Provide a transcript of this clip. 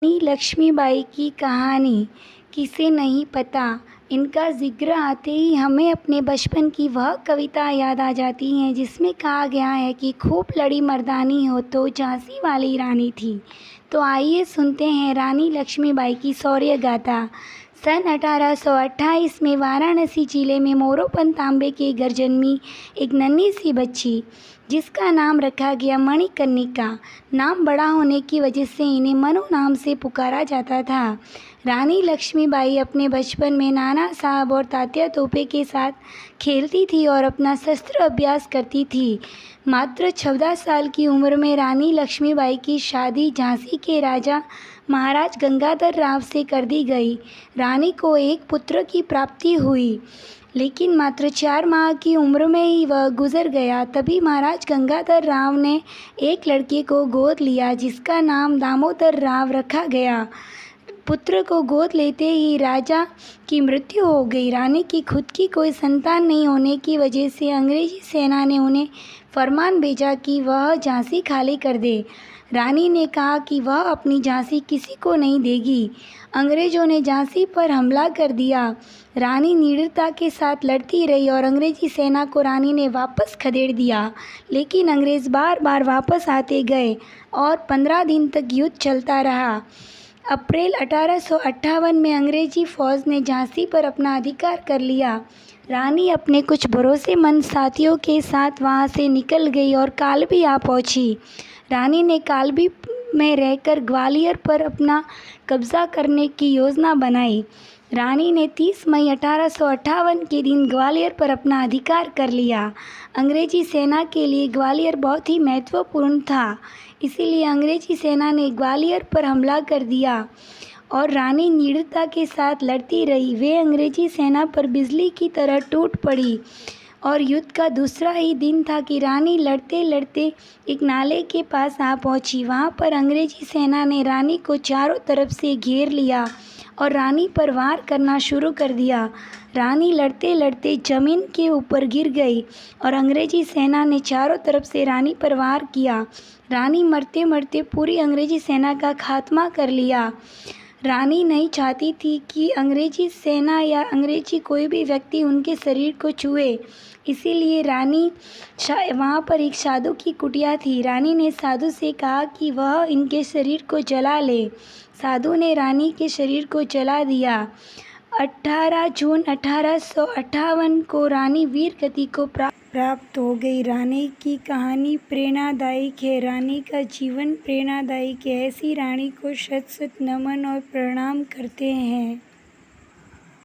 रानी लक्ष्मीबाई की कहानी किसे नहीं पता। इनका जिक्र आते ही हमें अपने बचपन की वह कविता याद आ जाती है जिसमें कहा गया है कि खूब लड़ी मर्दानी हो तो झांसी वाली रानी थी। तो आइए सुनते हैं रानी लक्ष्मीबाई की शौर्य गाथा। सन 1828 में वाराणसी जिले में मोरोपंत तांबे के घर जन्मी एक नन्ही सी बच्ची जिसका नाम रखा गया मणिकर्णिका। नाम बड़ा होने की वजह से इन्हें मनु नाम से पुकारा जाता था। रानी लक्ष्मीबाई अपने बचपन में नाना साहब और तात्या तोपे के साथ खेलती थी और अपना शस्त्र अभ्यास करती थी। मात्र 14 साल की उम्र में रानी लक्ष्मीबाई की शादी झांसी के राजा महाराज गंगाधर राव से कर दी गई। रानी को एक पुत्र की प्राप्ति हुई, लेकिन मात्र 4 माह की उम्र में ही वह गुजर गया। तभी महाराज गंगाधर राव ने एक लड़के को गोद लिया जिसका नाम दामोदर राव रखा गया। पुत्र को गोद लेते ही राजा की मृत्यु हो गई। रानी की खुद की कोई संतान नहीं होने की वजह से अंग्रेजी सेना ने उन्हें फरमान भेजा कि वह झांसी खाली कर दे। रानी ने कहा कि वह अपनी झांसी किसी को नहीं देगी। अंग्रेज़ों ने झांसी पर हमला कर दिया। रानी निडरता के साथ लड़ती रही और अंग्रेजी सेना को रानी ने वापस खदेड़ दिया, लेकिन अंग्रेज़ बार बार वापस आते गए और 15 दिन तक युद्ध चलता रहा। अप्रैल 1858 में अंग्रेजी फ़ौज ने झांसी पर अपना अधिकार कर लिया। रानी अपने कुछ भरोसेमंद साथियों के साथ वहां से निकल गई और कालबी आ पहुंची। रानी ने कालबी में रहकर ग्वालियर पर अपना कब्जा करने की योजना बनाई। रानी ने 30 मई 1858 के दिन ग्वालियर पर अपना अधिकार कर लिया। अंग्रेजी सेना के लिए ग्वालियर बहुत ही महत्वपूर्ण था, इसीलिए अंग्रेजी सेना ने ग्वालियर पर हमला कर दिया और रानी निडरता के साथ लड़ती रही। वे अंग्रेजी सेना पर बिजली की तरह टूट पड़ी और युद्ध का दूसरा ही दिन था कि रानी लड़ते लड़ते एक नाले के पास आ पहुंची। वहां पर अंग्रेजी सेना ने रानी को चारों तरफ से घेर लिया और रानी पर वार करना शुरू कर दिया। रानी लड़ते लड़ते जमीन के ऊपर गिर गई और अंग्रेजी सेना ने चारों तरफ से रानी पर वार किया। रानी मरते मरते पूरी अंग्रेजी सेना का खात्मा कर लिया। रानी नहीं चाहती थी कि अंग्रेजी सेना या अंग्रेजी कोई भी व्यक्ति उनके शरीर को छुए, इसीलिए रानी वहाँ पर एक साधु की कुटिया थी। रानी ने साधु से कहा कि वह इनके शरीर को जला ले। साधु ने रानी के शरीर को जला दिया। 18 जून 1858 को रानी वीर गति को प्राप्त हो गई। रानी की कहानी प्रेरणादायक है। रानी का जीवन प्रेरणादायक है। ऐसी रानी को शत शत नमन और प्रणाम करते हैं।